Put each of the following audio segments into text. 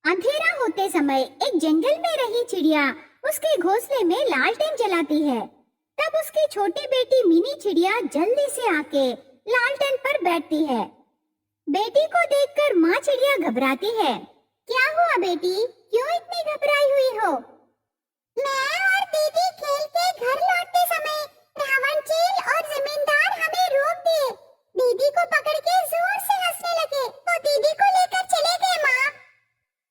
अंधेरा होते समय एक जंगल में रही चिड़िया उसके घोंसले में लालटेन जलाती है। तब उसकी छोटी बेटी मिनी चिड़िया जल्दी से आके लालटेन पर बैठती है। बेटी को देखकर माँ चिड़िया घबराती है। क्या हुआ बेटी, क्यों इतनी घबराई हुई हो? मैं और दीदी खेल के घर लौटते समय रावण चील और जमींदार हमें रोक दिए। दीदी को पकड़ के जोर से हंसने लगे तो दीदी को लेकर चले गए माँ।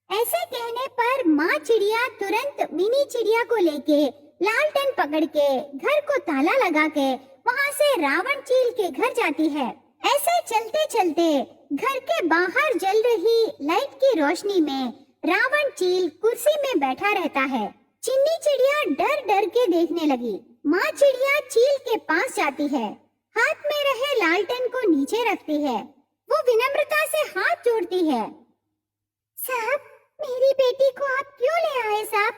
ऐसे कहने पर माँ चिड़िया तुरंत मिनी चिड़िया को लेके लालटेन पकड़ के घर को ताला लगा के वहाँ से रावण चील के घर जाती है। ऐसे चलते चलते घर के बाहर जल रही लाइट की रोशनी में रावण चील कुर्सी में बैठा रहता है। चिन्नी चिड़िया डर डर के देखने लगी। माँ चिड़िया चील के पास जाती है, हाथ में रहे लालटेन को नीचे रखती है। वो विनम्रता से हाथ जोड़ती है। साहब, मेरी बेटी को आप क्यों ले आए साहब?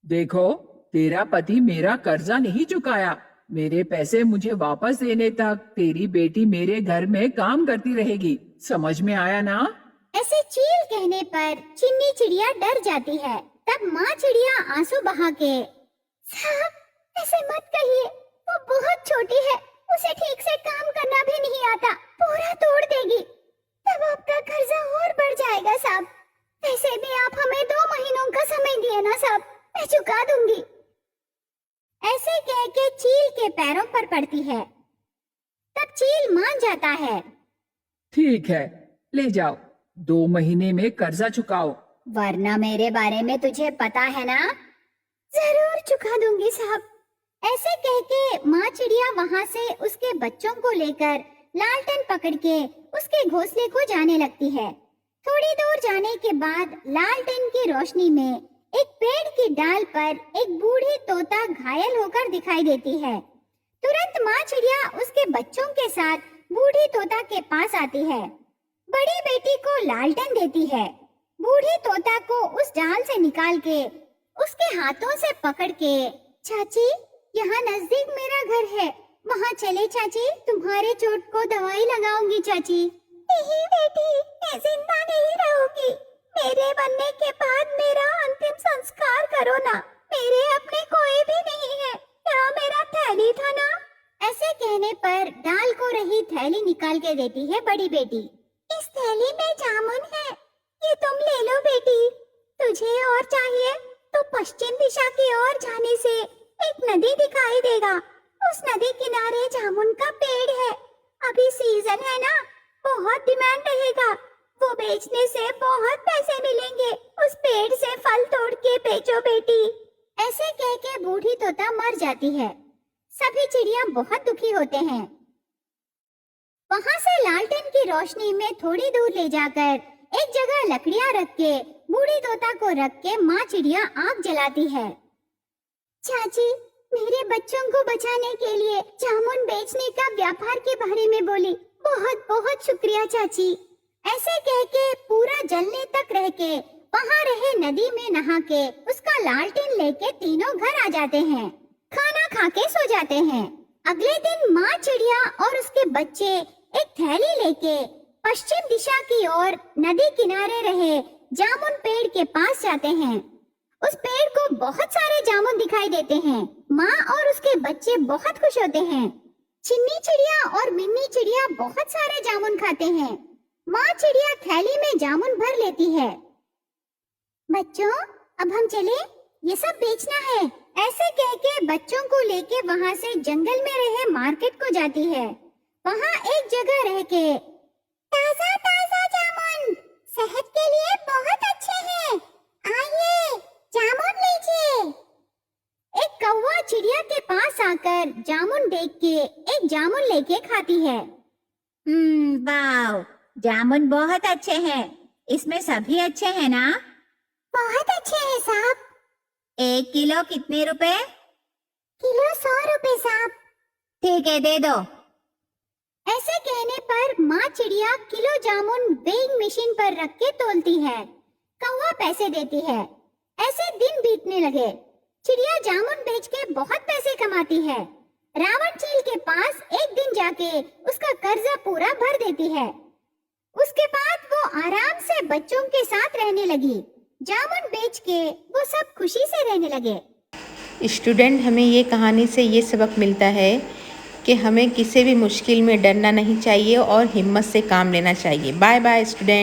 देखो, तेरा पति मेरा कर्जा नहीं चुकाया। मेरे पैसे मुझे वापस देने तक तेरी बेटी मेरे घर में काम करती रहेगी। समझ में आया ना? ऐसे चील कहने पर चिन्नी चिड़िया डर जाती है। तब माँ चिड़िया आंसू बहा के, साहब ऐसे मत कहिए, वो बहुत छोटी है, उसे ठीक से काम करना भी नहीं आता, पूरा तोड़ देगी। तब आपका कर्जा और बढ़ जाएगा साहब। वैसे भी आप हमें 2 महीनों का समय दिए ना साहब, मैं चुका दूंगी। ऐसे कह के चील के पैरों पर पड़ती है। तब चील मान जाता है। ठीक है, ले जाओ, 2 महीने में कर्जा चुकाओ। वरना मेरे बारे में तुझे पता है ना? जरूर चुका दूंगी साहब। ऐसे कह के माँ चिड़िया वहाँ से उसके बच्चों को लेकर लालटेन पकड़ के उसके घोंसले को जाने लगती है। थोड़ी दूर जाने के बाद लालटेन की रोशनी में एक पेड़ की डाल पर एक बूढ़ी तोता घायल होकर दिखाई देती है। तुरंत माँ चिड़िया उसके बच्चों के साथ बूढ़ी तोता के पास आती है। बड़ी बेटी को लालटेन देती है। बूढ़ी तोता को उस डाल से निकाल के उसके हाथों से पकड़ के, चाची यहाँ नजदीक मेरा घर है, वहाँ चले चाची, तुम्हारे चोट को दवाई लगाऊंगी चाची। नहीं बेटी, मैं जिंदा नहीं रहूंगी। मेरे बनने के बाद मेरा अंतिम संस्कार करो ना, मेरे अपने कोई भी नहीं है, यहाँ मेरा थैली था ना। ऐसे कहने पर डाल को रही थैली निकाल के देती है बड़ी बेटी। इस थैली में जामुन है, ये तुम ले लो बेटी। तुझे और चाहिए तो पश्चिम दिशा की ओर जाने से एक नदी दिखाई देगा, उस नदी किनारे जामुन का पेड़ है। अभी सीजन है ना, बहुत डिमांड रहेगा, वो बेचने से बहुत पैसे मिलेंगे। उस पेड़ से फल तोड़ के बेचो बेटी। ऐसे कह के बूढ़ी तोता मर जाती है। सभी चिड़िया बहुत दुखी होते हैं। वहाँ से लालटेन की रोशनी में थोड़ी दूर ले जाकर एक जगह लकड़ियाँ रख के बूढ़ी तोता को रख के माँ चिड़िया आग जलाती है। चाची, मेरे बच्चों को बचाने के लिए जामुन बेचने का व्यापार के बारे में बोली, बहुत बहुत शुक्रिया चाची। ऐसे कह के पूरा जलने तक रह के वहाँ रहे नदी में नहा के उसका लालटेन लेके तीनों घर आ जाते हैं। खाना खा के सो जाते हैं। अगले दिन माँ चिड़िया और उसके बच्चे एक थैली लेके पश्चिम दिशा की ओर नदी किनारे रहे जामुन पेड़ के पास जाते हैं। उस पेड़ को बहुत सारे जामुन दिखाई देते हैं। माँ और उसके बच्चे बहुत खुश होते हैं। चिन्नी चिड़िया और मिन्नी चिड़िया बहुत सारे जामुन खाते हैं। माँ चिड़िया थैली में जामुन भर लेती है। बच्चों, अब हम चले, ये सब बेचना है। ऐसे कह के बच्चों को लेके वहाँ से जंगल में रहे मार्केट को जाती है। वहाँ एक जगह रह के, ताजा ताजा जामुन सेहत के लिए बहुत अच्छे हैं, आइए जामुन लीजिए। एक कौवा चिड़िया के पास आकर जामुन देख के एक जामुन लेके खाती है। वाव, जामुन बहुत अच्छे हैं। इसमें सभी अच्छे हैं ना? बहुत अच्छे हैं साहब। 1 किलो कितने रुपए? किलो 100 रुपए साहब। ठीक है, दे दो। ऐसे कहने पर माँ चिड़िया किलो जामुन वेइंग मशीन पर रख के तोलती है। कौवा पैसे देती है। ऐसे दिन बीतने लगे। चिड़िया जामुन बेच के बहुत पैसे कमाती है। रावण चील के पास एक दिन जाके उसका कर्जा पूरा भर देती है। उसके बाद वो आराम से बच्चों के साथ रहने लगी। जामुन बेच के वो सब खुशी से रहने लगे। स्टूडेंट, हमें ये कहानी से ये सबक मिलता है कि हमें किसी भी मुश्किल में डरना नहीं चाहिए और हिम्मत से काम लेना चाहिए। Bye bye student.